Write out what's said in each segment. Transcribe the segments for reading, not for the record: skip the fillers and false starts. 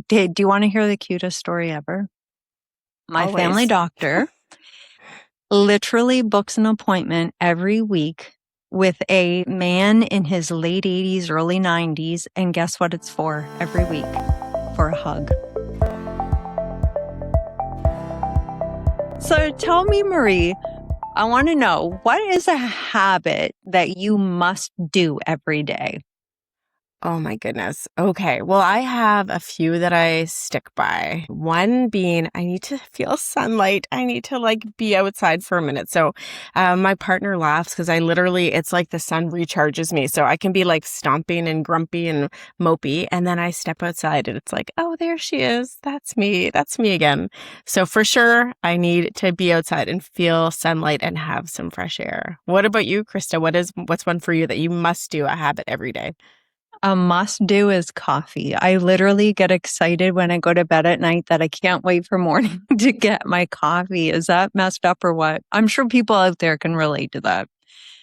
do you want to hear the cutest story ever? My family Always. doctor literally books an appointment every week with a man in his late 80s, early 90s. And guess what it's for every week? For a hug. So tell me, Marie, I want to know, what is a habit that you must do every day? Oh my goodness. Okay. Well, I have a few that I stick by. One being I need to feel sunlight. I need to be outside for a minute. So my partner laughs because it's like the sun recharges me. So I can be stomping and grumpy and mopey. And then I step outside and it's like, oh, there she is. That's me. That's me again. So for sure, I need to be outside and feel sunlight and have some fresh air. What about you, Krista? What's one for you that you must do, a habit every day? A must do is coffee. I literally get excited when I go to bed at night that I can't wait for morning to get my coffee. Is that messed up or what? I'm sure people out there can relate to that.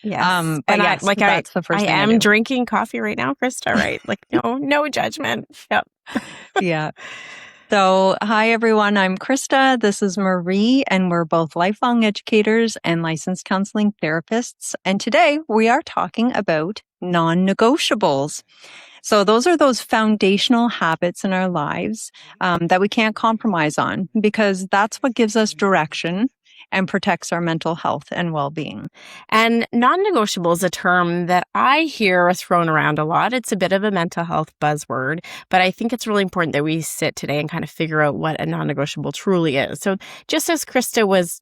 Yes. But And yes, that's the I first thing I am do. drinking coffee right now, Krista, right? No judgment. Yep. Yeah. So, hi everyone. I'm Krista. This is Marie, and we're both lifelong educators and licensed counseling therapists. And today we are talking about non-negotiables. So those are those foundational habits in our lives that we can't compromise on, because that's what gives us direction and protects our mental health and well-being. And non-negotiable is a term that I hear thrown around a lot. It's a bit of a mental health buzzword, but I think it's really important that we sit today and kind of figure out what a non-negotiable truly is. So just as Krista was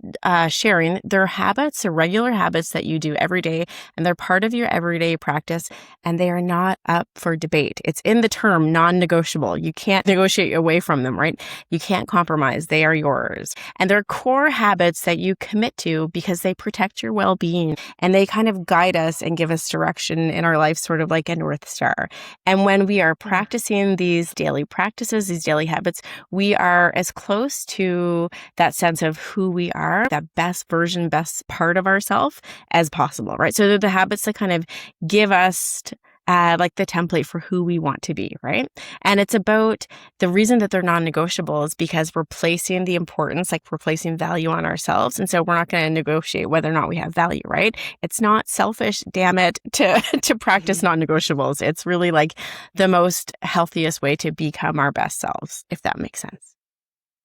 sharing, they're habits, or regular habits that you do every day, and they're part of your everyday practice, and they are not up for debate. It's in the term non-negotiable. You can't negotiate away from them, right? You can't compromise. They are yours. And they're core habits that you commit to because they protect your well-being and they kind of guide us and give us direction in our life, sort of like a North Star. And when we are practicing these daily practices, these daily habits, we are as close to that sense of who we are, that best version, best part of ourselves as possible, right? So they're the habits that kind of give us the template for who we want to be, right? And it's about the reason that they're non-negotiable is because we're placing the importance, we're placing value on ourselves. And so we're not going to negotiate whether or not we have value, right? It's not selfish, damn it, to practice non-negotiables. It's really the most healthiest way to become our best selves, if that makes sense.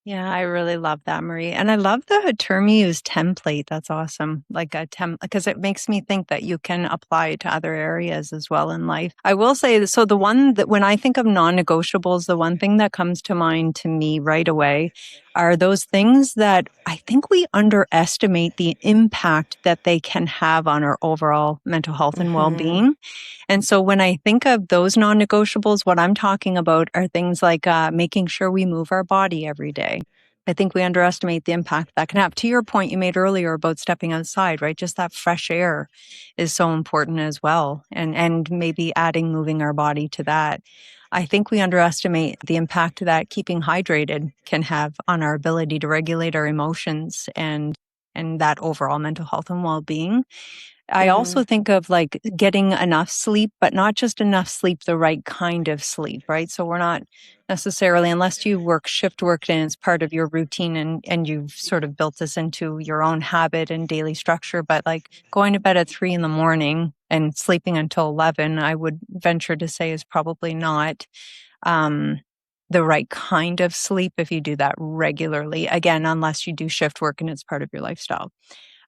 Yeah, I really love that, Marie. And I love the term you use, template. That's awesome. Like a because it makes me think that you can apply it to other areas as well in life. I will say that, so the one that when I think of non-negotiables, the one thing that comes to mind to me right away are those things that I think we underestimate the impact that they can have on our overall mental health and well-being. And so when I think of those non-negotiables, what I'm talking about are things like making sure we move our body every day. I think we underestimate the impact that can have. To your point you made earlier about stepping outside, right? Just that fresh air is so important as well. And maybe adding moving our body to that. I think we underestimate the impact that keeping hydrated can have on our ability to regulate our emotions and that overall mental health and well-being. I also think of getting enough sleep, but not just enough sleep, the right kind of sleep, right? So we're not necessarily, unless you work shift work and it's part of your routine and you've sort of built this into your own habit and daily structure, but going to bed at 3 a.m. and sleeping until 11, I would venture to say is probably not the right kind of sleep if you do that regularly. Again, unless you do shift work and it's part of your lifestyle.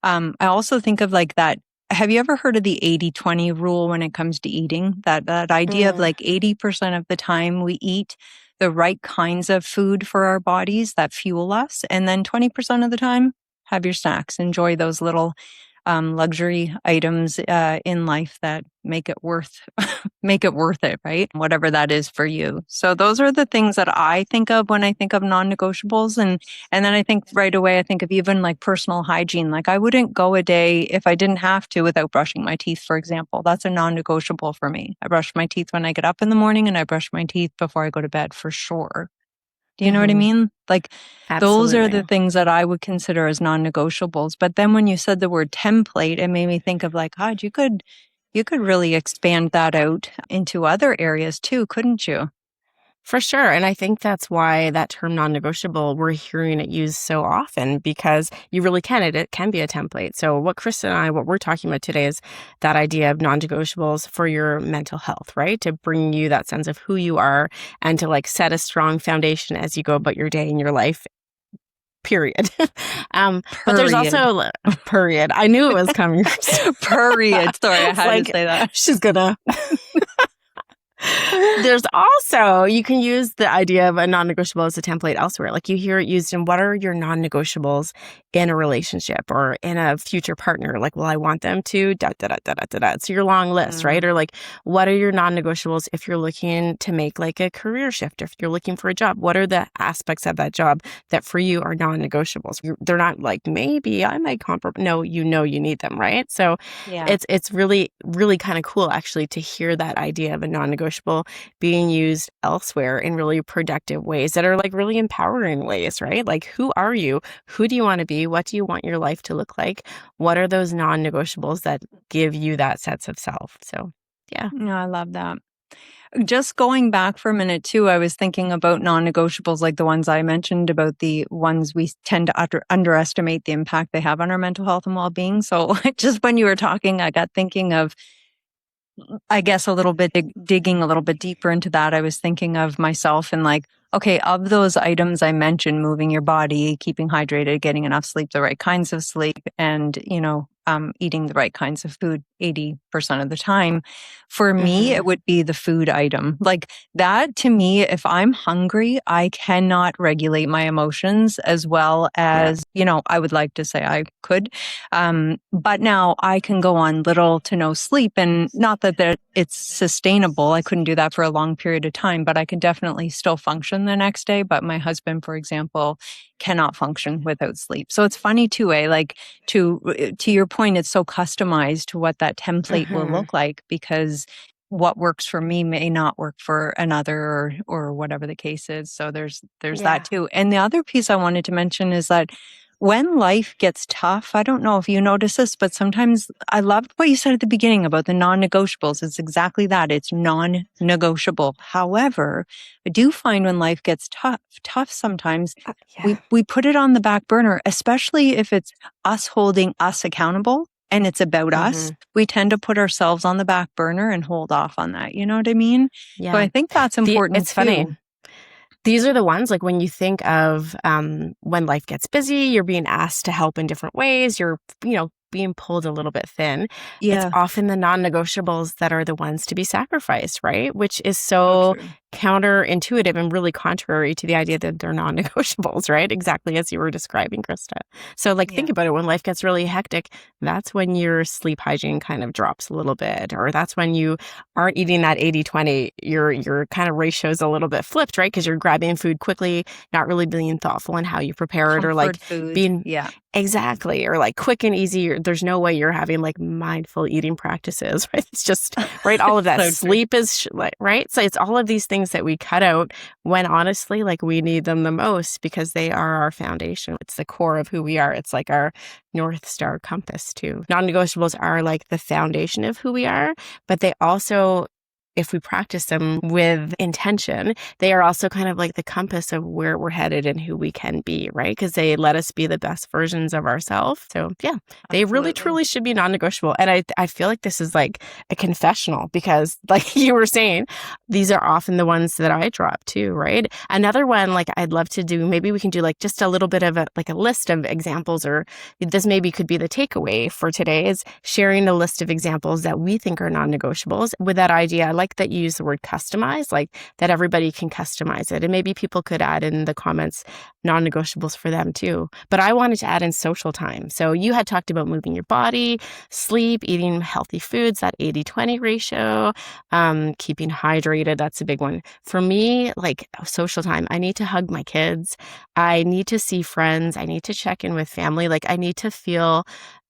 I also think of that. Have you ever heard of the 80-20 rule when it comes to eating? That idea of 80% of the time we eat the right kinds of food for our bodies that fuel us. And then 20% of the time, have your snacks. Enjoy those little luxury items in life that make it worth it, right? Whatever that is for you. So those are the things that I think of when I think of non-negotiables. And then I think right away, I think of even personal hygiene. I wouldn't go a day if I didn't have to without brushing my teeth, for example. That's a non-negotiable for me. I brush my teeth when I get up in the morning and I brush my teeth before I go to bed for sure. Do you know what I mean? Those are the things that I would consider as non-negotiables. But then when you said the word template, it made me think of God, you could really expand that out into other areas too, couldn't you? For sure. And I think that's why that term non-negotiable, we're hearing it used so often, because you really can. It can be a template. So what Krista and I, what we're talking about today is that idea of non-negotiables for your mental health, right? To bring you that sense of who you are and to like set a strong foundation as you go about your day and your life. Period. But there's Period. also period. I knew it was coming. Period. Sorry, I It's had like, to say that. she's gonna. There's also, you can use the idea of a non-negotiable as a template elsewhere. Like you hear it used in what are your non-negotiables in a relationship or in a future partner? Like, well, I want them to da da da da da da da. It's your long list, right? Or like, what are your non-negotiables if you're looking to make like a career shift, if you're looking for a job? What are the aspects of that job that for you are non-negotiables? They're not like, maybe I might compromise. No, you know you need them, right? So Yeah. it's really, really kind of cool actually to hear that idea of a non-negotiable being used elsewhere in really productive ways that are like really empowering ways, right? Like, who are you? Who do you want to be? What do you want your life to look like? What are those non-negotiables that give you that sense of self? So, yeah. No, I love that. Just going back for a minute too, I was thinking about non-negotiables, like the ones I mentioned about the ones we tend to underestimate the impact they have on our mental health and well-being. So just when you were talking, I got thinking of, I guess, a little bit digging a little bit deeper into that. I was thinking of myself and like, okay, of those items I mentioned, moving your body, keeping hydrated, getting enough sleep, the right kinds of sleep, and, eating the right kinds of food 80% of the time. For me, it would be the food item. Like that to me, if I'm hungry, I cannot regulate my emotions as well as, I would like to say I could. But now I can go on little to no sleep, and not that it's sustainable. I couldn't do that for a long period of time, but I can definitely still function the next day. But my husband, for example, cannot function without sleep. So it's funny too, like to your point, it's so customized to what that template will look like, because what works for me may not work for another, or whatever the case is. So there's that too. And the other piece I wanted to mention is that when life gets tough, I don't know if you notice this, but sometimes I loved what you said at the beginning about the non-negotiables. It's exactly that. It's non-negotiable. However, I do find when life gets tough sometimes we put it on the back burner, especially if it's us holding us accountable and it's about us. We tend to put ourselves on the back burner and hold off on that. You know what I mean? Yeah. So I think that's important. It's funny. These are the ones, like when you think of when life gets busy, you're being asked to help in different ways, you're, being pulled a little bit thin. Yeah. It's often the non-negotiables that are the ones to be sacrificed, right? Which is so counterintuitive and really contrary to the idea that they're non-negotiables, right? Exactly as you were describing, Krista. So think about it. When life gets really hectic, that's when your sleep hygiene kind of drops a little bit, or that's when you aren't eating that 80-20. Your kind of ratio's a little bit flipped, right? Because you're grabbing food quickly, not really being thoughtful in how you prepare it, or like food. being exactly, or like quick and easy. There's no way you're having like mindful eating practices, right? It's just right. All of that sleep is right. So it's all of these things that we cut out when honestly, like we need them the most, because they are our foundation. It's the core of who we are. It's like our North Star compass too. Non-negotiables are like the foundation of who we are, but they also, if we practice them with intention, they are also kind of like the compass of where we're headed and who we can be, right? Because they let us be the best versions of ourselves. So yeah, they really truly should be non-negotiable. And I feel like this is like a confessional, because like you were saying, these are often the ones that I drop too, right? Another one, like I'd love to do, maybe we can do like just a little bit of a list of examples, or this maybe could be the takeaway for today, is sharing a list of examples that we think are non-negotiables with that idea. I like that you use the word customize, like that everybody can customize it. And maybe people could add in the comments non-negotiables for them too. But I wanted to add in social time. So you had talked about moving your body, sleep, eating healthy foods, that 80-20 ratio, keeping hydrated. That's a big one. For me, like social time, I need to hug my kids. I need to see friends. I need to check in with family. Like I need to feel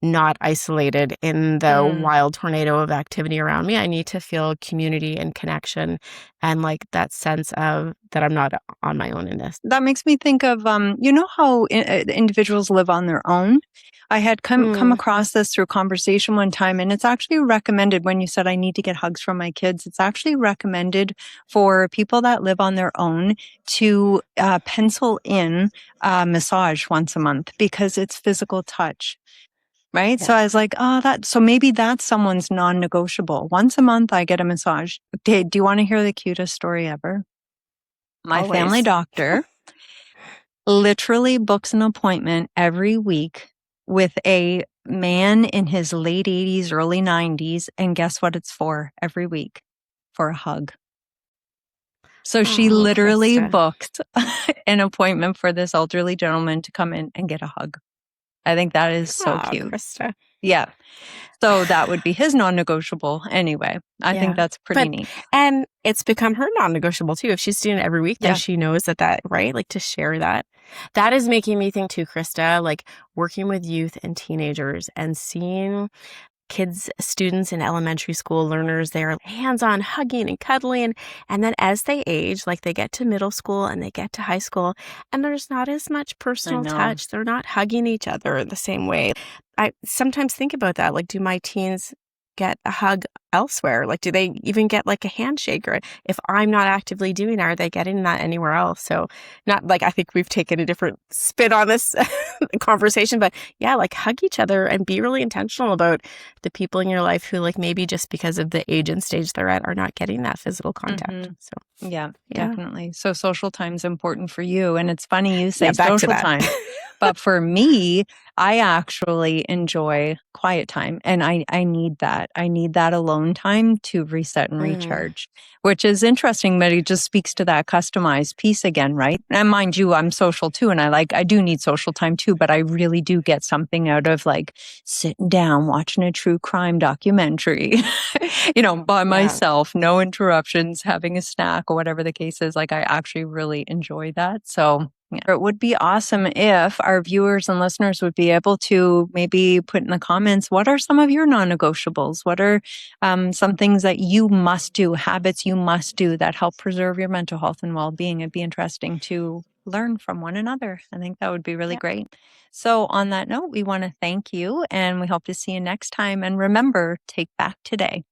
not isolated in the Mm. wild tornado of activity around me. I need to feel community and connection and like that sense of that I'm not on my own in this. That makes me think of, you know how individuals live on their own? I had come across this through conversation one time, and it's actually recommended when you said I need to get hugs from my kids. It's actually recommended for people that live on their own to pencil in a massage once a month because it's physical touch. Right. Yeah. So I was like, so maybe that's someone's non-negotiable. Once a month, I get a massage. Do you want to hear the cutest story ever? My family Always. doctor literally books an appointment every week with a man in his late 80s, early 90s. And guess what it's for every week? For a hug. So she Oh, literally Krista. booked an appointment for this elderly gentleman to come in and get a hug. I think that is so Oh, cute. Krista. Yeah. So that would be his non-negotiable anyway. I think that's pretty neat. And it's become her non-negotiable too. If she's doing it every week, then she knows that, right? Like to share that. That is making me think too, Krista, like working with youth and teenagers and seeing kids, students in elementary school, learners, they're hands-on hugging and cuddling. And then as they age, like they get to middle school and they get to high school, and there's not as much personal touch. They're not hugging each other the same way. I sometimes think about that. Like, do my teens get a hug elsewhere? Like, do they even get like a handshake? Or if I'm not actively doing that, are they getting that anywhere else? So not like, I think we've taken a different spin on this conversation, but yeah, like hug each other and be really intentional about the people in your life who like maybe just because of the age and stage they're at are not getting that physical contact. So yeah, definitely. So social time is important for you. And it's funny you say back social to that. time. But for me, I actually enjoy quiet time and I need that. I need that alone time to reset and recharge, which is interesting, but it just speaks to that customized piece again, right? And mind you, I'm social too. And I do need social time too, but I really do get something out of like sitting down, watching a true crime documentary, by myself, no interruptions, having a snack or whatever the case is. Like I actually really enjoy that. So it would be awesome if our viewers and listeners would be able to maybe put in the comments, what are some of your non-negotiables? What are some things that you must do, habits you must do that help preserve your mental health and well-being? It'd be interesting to learn from one another. I think that would be really great. So on that note, we want to thank you and we hope to see you next time. And remember, take back today.